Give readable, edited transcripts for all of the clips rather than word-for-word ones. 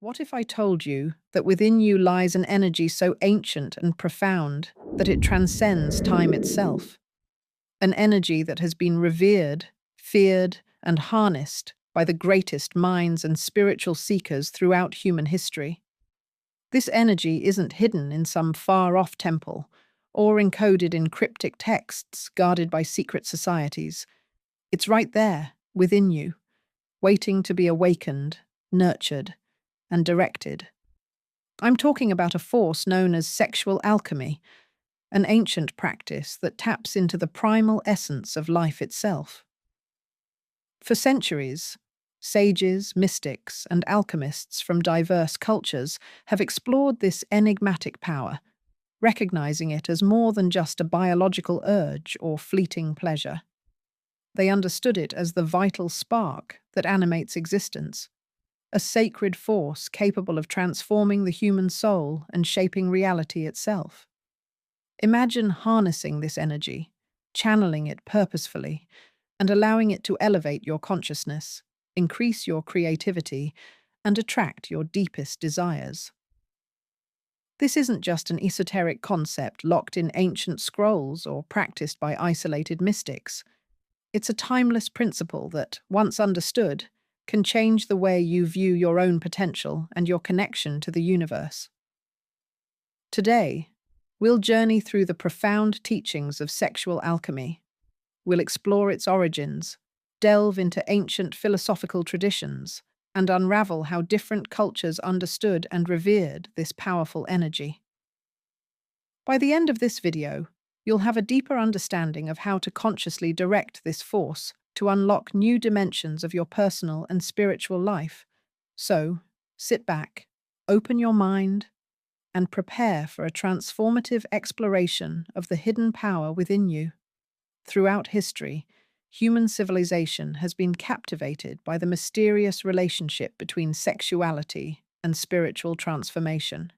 What if I told you that within you lies an energy so ancient and profound that it transcends time itself? An energy that has been revered, feared, and harnessed by the greatest minds and spiritual seekers throughout human history. This energy isn't hidden in some far-off temple or encoded in cryptic texts guarded by secret societies. It's right there, within you, waiting to be awakened, nurtured, and directed. I'm talking about a force known as sexual alchemy, an ancient practice that taps into the primal essence of life itself. For centuries, sages, mystics, and alchemists from diverse cultures have explored this enigmatic power, recognizing it as more than just a biological urge or fleeting pleasure. They understood it as the vital spark that animates existence, a sacred force capable of transforming the human soul and shaping reality itself. Imagine harnessing this energy, channeling it purposefully, and allowing it to elevate your consciousness, increase your creativity, and attract your deepest desires. This isn't just an esoteric concept locked in ancient scrolls or practiced by isolated mystics. It's a timeless principle that, once understood, can change the way you view your own potential and your connection to the universe. Today, we'll journey through the profound teachings of sexual alchemy. We'll explore its origins, delve into ancient philosophical traditions, and unravel how different cultures understood and revered this powerful energy. By the end of this video, you'll have a deeper understanding of how to consciously direct this force to unlock new dimensions of your personal and spiritual life. So, sit back, open your mind, and prepare for a transformative exploration of the hidden power within you. Throughout history, human civilization has been captivated by the mysterious relationship between sexuality and spiritual transformation.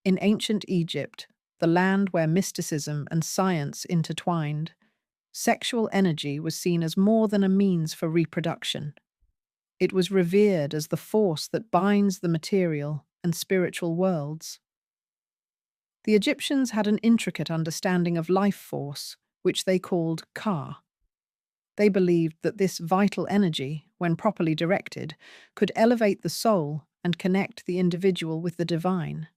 In ancient Egypt, the land where mysticism and science intertwined, sexual energy was seen as more than a means for reproduction. It was revered as the force that binds the material and spiritual worlds. The Egyptians had an intricate understanding of life force, which they called Ka. They believed that this vital energy, when properly directed, could elevate the soul and connect the individual with the divine.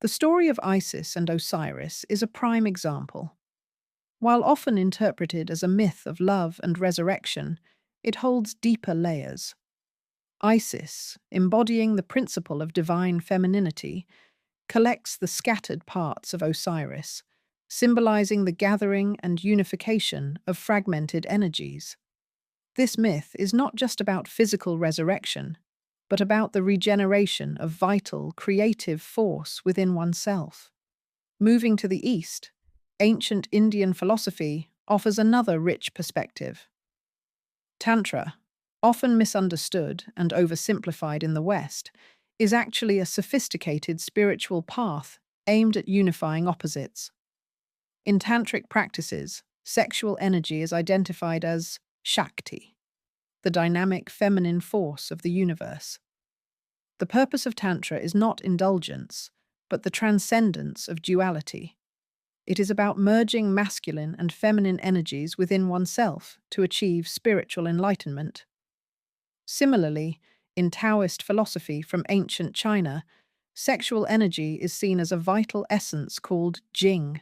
The story of Isis and Osiris is a prime example. While often interpreted as a myth of love and resurrection, it holds deeper layers. Isis, embodying the principle of divine femininity, collects the scattered parts of Osiris, symbolizing the gathering and unification of fragmented energies. This myth is not just about physical resurrection, but about the regeneration of vital, creative force within oneself. Moving to the east, ancient Indian philosophy offers another rich perspective. Tantra, often misunderstood and oversimplified in the West, is actually a sophisticated spiritual path aimed at unifying opposites. In tantric practices, sexual energy is identified as Shakti, the dynamic feminine force of the universe. The purpose of Tantra is not indulgence, but the transcendence of duality. It is about merging masculine and feminine energies within oneself to achieve spiritual enlightenment. Similarly, in Taoist philosophy from ancient China, sexual energy is seen as a vital essence called Jing.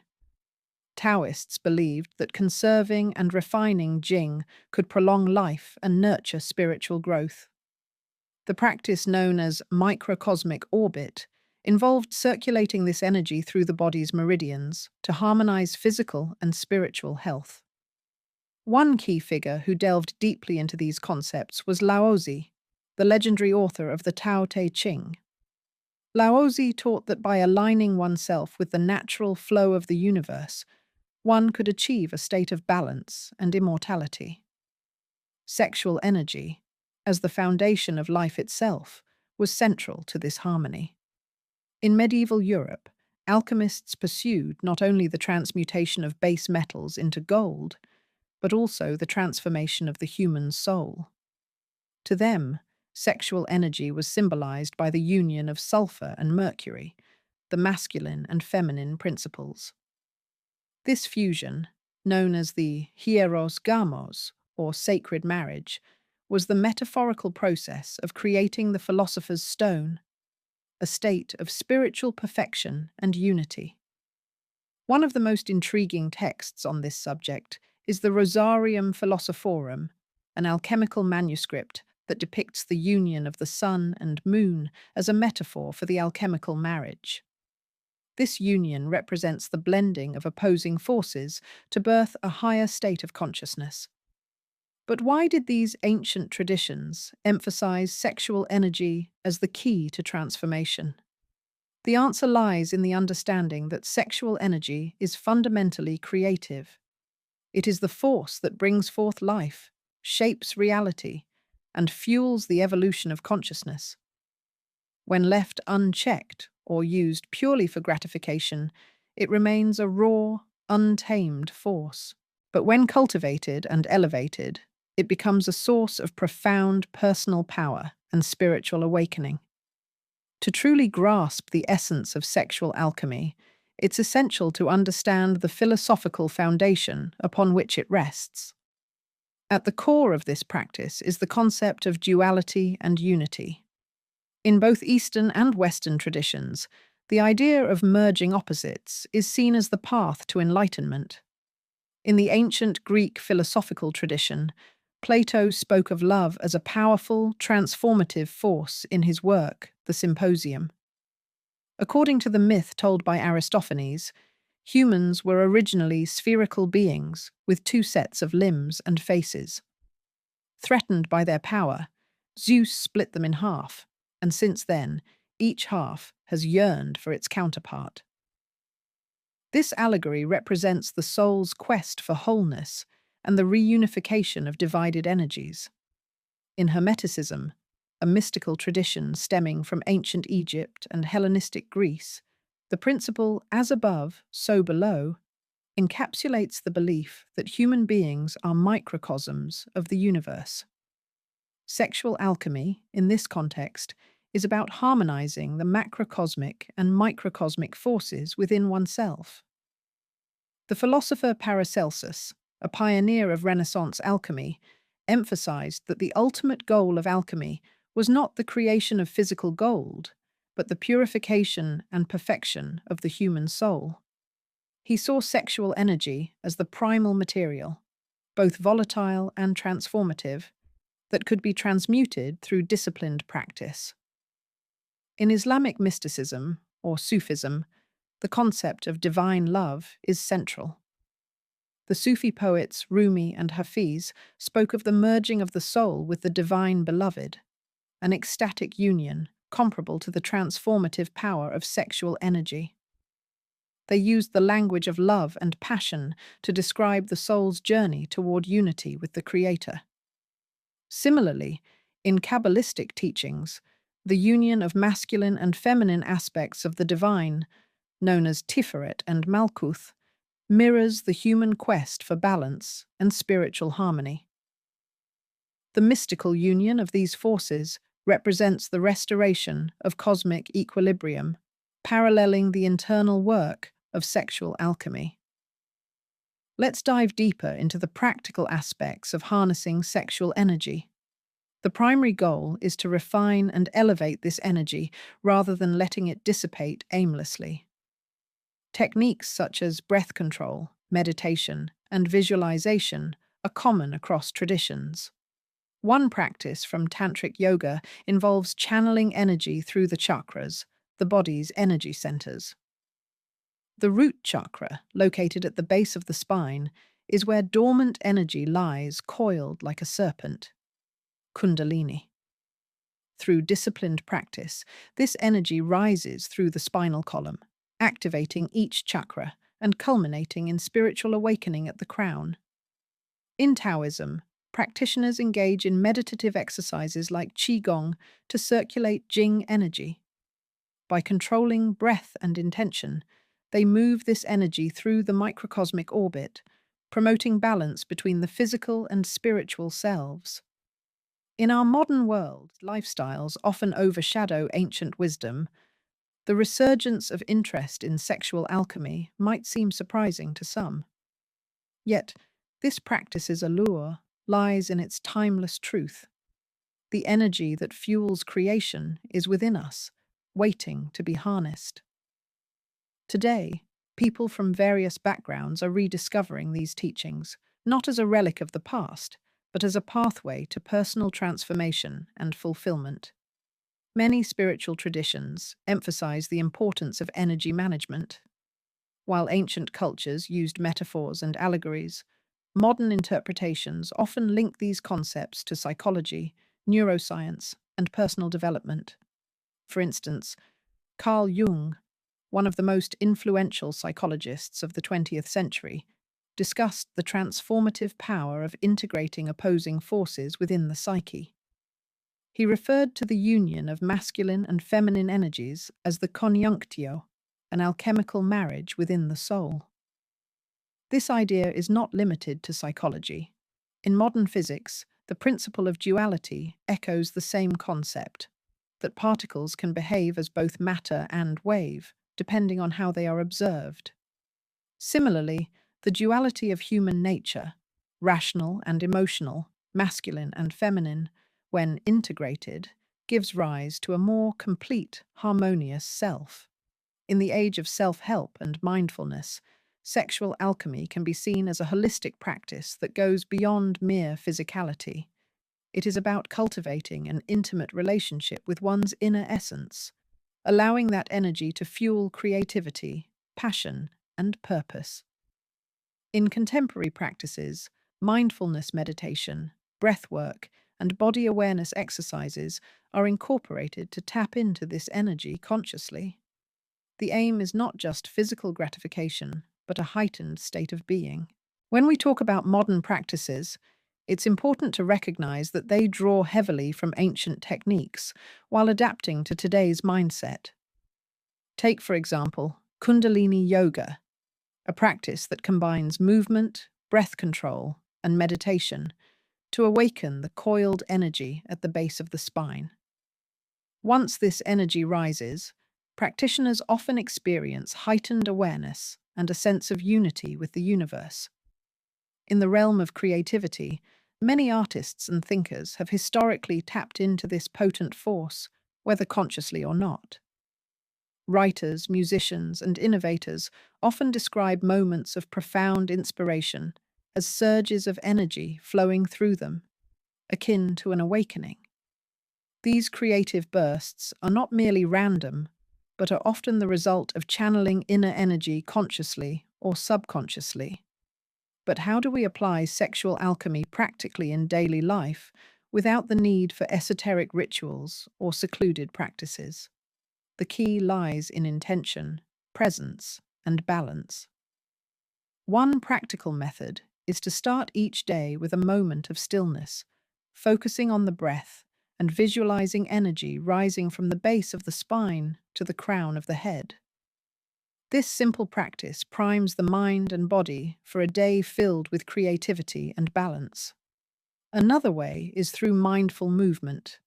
Taoists believed that conserving and refining Jing could prolong life and nurture spiritual growth. The practice known as microcosmic orbit involved circulating this energy through the body's meridians to harmonize physical and spiritual health. One key figure who delved deeply into these concepts was Laozi, the legendary author of the Tao Te Ching. Laozi taught that by aligning oneself with the natural flow of the universe, one could achieve a state of balance and immortality. Sexual energy, as the foundation of life itself, was central to this harmony. In medieval Europe, alchemists pursued not only the transmutation of base metals into gold, but also the transformation of the human soul. To them, sexual energy was symbolized by the union of sulfur and mercury, the masculine and feminine principles. This fusion, known as the hieros gamos, or sacred marriage, was the metaphorical process of creating the philosopher's stone, a state of spiritual perfection and unity. One of the most intriguing texts on this subject is the Rosarium Philosophorum, an alchemical manuscript that depicts the union of the sun and moon as a metaphor for the alchemical marriage. This union represents the blending of opposing forces to birth a higher state of consciousness. But why did these ancient traditions emphasize sexual energy as the key to transformation? The answer lies in the understanding that sexual energy is fundamentally creative. It is the force that brings forth life, shapes reality, and fuels the evolution of consciousness. When left unchecked or used purely for gratification, it remains a raw, untamed force. But when cultivated and elevated, it becomes a source of profound personal power and spiritual awakening. To truly grasp the essence of sexual alchemy, it's essential to understand the philosophical foundation upon which it rests. At the core of this practice is the concept of duality and unity. In both Eastern and Western traditions, the idea of merging opposites is seen as the path to enlightenment. In the ancient Greek philosophical tradition, Plato spoke of love as a powerful, transformative force in his work, The Symposium. According to the myth told by Aristophanes, humans were originally spherical beings with two sets of limbs and faces. Threatened by their power, Zeus split them in half, and since then, each half has yearned for its counterpart. This allegory represents the soul's quest for wholeness and the reunification of divided energies. In Hermeticism, a mystical tradition stemming from ancient Egypt and Hellenistic Greece, the principle as above, so below encapsulates the belief that human beings are microcosms of the universe. Sexual alchemy, in this context, is about harmonizing the macrocosmic and microcosmic forces within oneself. The philosopher Paracelsus, a pioneer of Renaissance alchemy, emphasized that the ultimate goal of alchemy was not the creation of physical gold, but the purification and perfection of the human soul. He saw sexual energy as the primal material, both volatile and transformative, that could be transmuted through disciplined practice. In Islamic mysticism, or Sufism, the concept of divine love is central. The Sufi poets Rumi and Hafiz spoke of the merging of the soul with the divine beloved, an ecstatic union comparable to the transformative power of sexual energy. They used the language of love and passion to describe the soul's journey toward unity with the Creator. Similarly, in Kabbalistic teachings, the union of masculine and feminine aspects of the divine, known as Tiferet and Malkuth, mirrors the human quest for balance and spiritual harmony. The mystical union of these forces represents the restoration of cosmic equilibrium, paralleling the internal work of sexual alchemy. Let's dive deeper into the practical aspects of harnessing sexual energy. The primary goal is to refine and elevate this energy rather than letting it dissipate aimlessly. Techniques such as breath control, meditation, and visualization are common across traditions. One practice from Tantric yoga involves channeling energy through the chakras, the body's energy centers. The root chakra, located at the base of the spine, is where dormant energy lies coiled like a serpent. Kundalini. Through disciplined practice, this energy rises through the spinal column, activating each chakra and culminating in spiritual awakening at the crown. In Taoism, practitioners engage in meditative exercises like Qigong to circulate Jing energy. By controlling breath and intention, they move this energy through the microcosmic orbit, promoting balance between the physical and spiritual selves. In our modern world, lifestyles often overshadow ancient wisdom. The resurgence of interest in sexual alchemy might seem surprising to some. Yet, this practice's allure lies in its timeless truth. The energy that fuels creation is within us, waiting to be harnessed. Today, people from various backgrounds are rediscovering these teachings, not as a relic of the past, but as a pathway to personal transformation and fulfillment. Many spiritual traditions emphasize the importance of energy management. While ancient cultures used metaphors and allegories, modern interpretations often link these concepts to psychology, neuroscience, and personal development. For instance, Carl Jung, one of the most influential psychologists of the 20th century, discussed the transformative power of integrating opposing forces within the psyche. He referred to the union of masculine and feminine energies as the conjunctio, an alchemical marriage within the soul. This idea is not limited to psychology. In modern physics, the principle of duality echoes the same concept, that particles can behave as both matter and wave, depending on how they are observed. Similarly, the duality of human nature, rational and emotional, masculine and feminine, when integrated, gives rise to a more complete, harmonious self. In the age of self-help and mindfulness, sexual alchemy can be seen as a holistic practice that goes beyond mere physicality. It is about cultivating an intimate relationship with one's inner essence, allowing that energy to fuel creativity, passion, and purpose. In contemporary practices, mindfulness meditation, breathwork, and body awareness exercises are incorporated to tap into this energy consciously. The aim is not just physical gratification, but a heightened state of being. When we talk about modern practices, it's important to recognize that they draw heavily from ancient techniques while adapting to today's mindset. Take, for example, Kundalini Yoga, a practice that combines movement, breath control, and meditation to awaken the coiled energy at the base of the spine. Once this energy rises, practitioners often experience heightened awareness and a sense of unity with the universe. In the realm of creativity, many artists and thinkers have historically tapped into this potent force, whether consciously or not. Writers, musicians, and innovators often describe moments of profound inspiration as surges of energy flowing through them, akin to an awakening. These creative bursts are not merely random, but are often the result of channeling inner energy consciously or subconsciously. But how do we apply sexual alchemy practically in daily life without the need for esoteric rituals or secluded practices? The key lies in intention, presence, and balance. One practical method is to start each day with a moment of stillness, focusing on the breath and visualizing energy rising from the base of the spine to the crown of the head. This simple practice primes the mind and body for a day filled with creativity and balance. Another way is through mindful movement.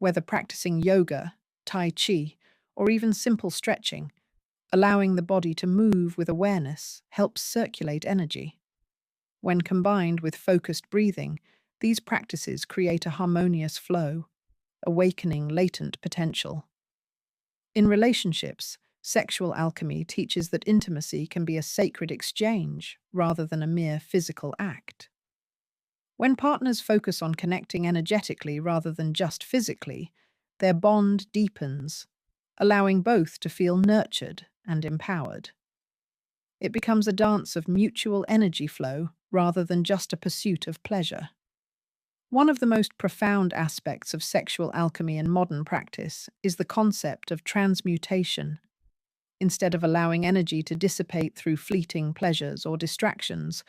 Whether practicing yoga, tai chi, or even simple stretching, allowing the body to move with awareness helps circulate energy. When combined with focused breathing, these practices create a harmonious flow, awakening latent potential. In relationships, sexual alchemy teaches that intimacy can be a sacred exchange rather than a mere physical act. When partners focus on connecting energetically rather than just physically, their bond deepens, allowing both to feel nurtured and empowered. It becomes a dance of mutual energy flow rather than just a pursuit of pleasure. One of the most profound aspects of sexual alchemy in modern practice is the concept of transmutation. Instead of allowing energy to dissipate through fleeting pleasures or distractions,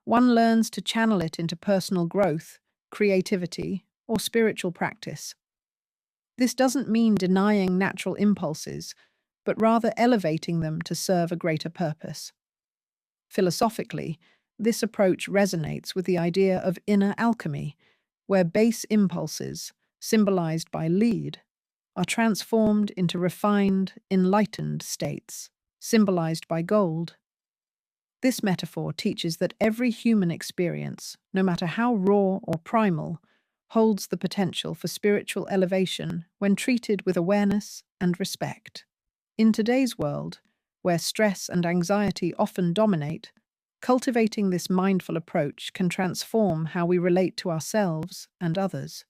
one learns to channel it into personal growth, creativity, or spiritual practice. This doesn't mean denying natural impulses, but rather elevating them to serve a greater purpose. Philosophically, this approach resonates with the idea of inner alchemy, where base impulses, symbolized by lead, are transformed into refined, enlightened states, symbolized by gold. This metaphor teaches that every human experience, no matter how raw or primal, holds the potential for spiritual elevation when treated with awareness and respect. In today's world, where stress and anxiety often dominate, cultivating this mindful approach can transform how we relate to ourselves and others.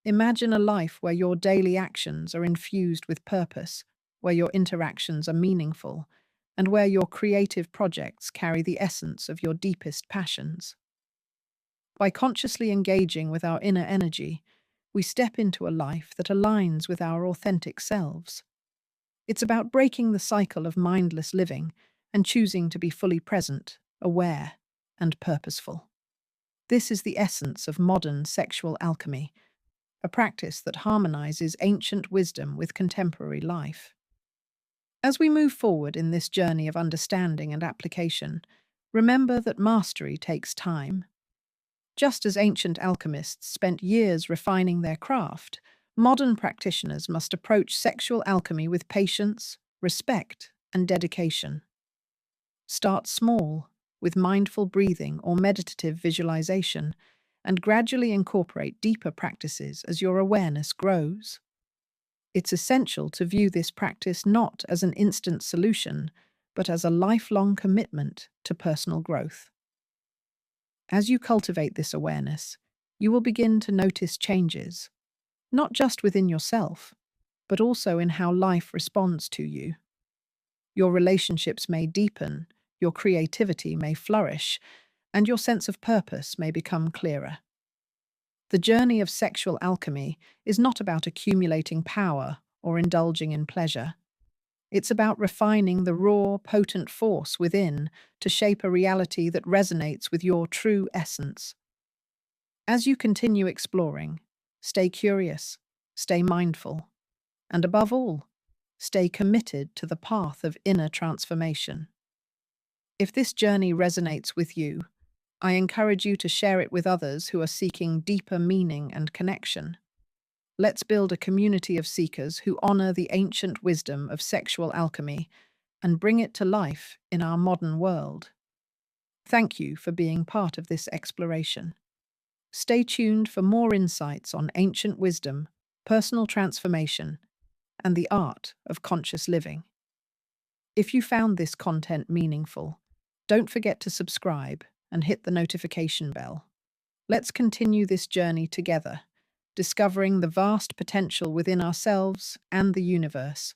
Imagine a life where your daily actions are infused with purpose, where your interactions are meaningful, and where your creative projects carry the essence of your deepest passions. By consciously engaging with our inner energy, we step into a life that aligns with our authentic selves. It's about breaking the cycle of mindless living and choosing to be fully present, aware, and purposeful. This is the essence of modern sexual alchemy, a practice that harmonizes ancient wisdom with contemporary life. As we move forward in this journey of understanding and application, remember that mastery takes time. Just as ancient alchemists spent years refining their craft, modern practitioners must approach sexual alchemy with patience, respect, and dedication. Start small, with mindful breathing or meditative visualization, and gradually incorporate deeper practices as your awareness grows. It's essential to view this practice not as an instant solution, but as a lifelong commitment to personal growth. As you cultivate this awareness, you will begin to notice changes, not just within yourself, but also in how life responds to you. Your relationships may deepen, your creativity may flourish, and your sense of purpose may become clearer. The journey of sexual alchemy is not about accumulating power or indulging in pleasure. It's about refining the raw, potent force within to shape a reality that resonates with your true essence. As you continue exploring, stay curious, stay mindful, and above all, stay committed to the path of inner transformation. If this journey resonates with you, I encourage you to share it with others who are seeking deeper meaning and connection. Let's build a community of seekers who honor the ancient wisdom of sexual alchemy and bring it to life in our modern world. Thank you for being part of this exploration. Stay tuned for more insights on ancient wisdom, personal transformation, and the art of conscious living. If you found this content meaningful, don't forget to subscribe and hit the notification bell. Let's continue this journey together, discovering the vast potential within ourselves and the universe.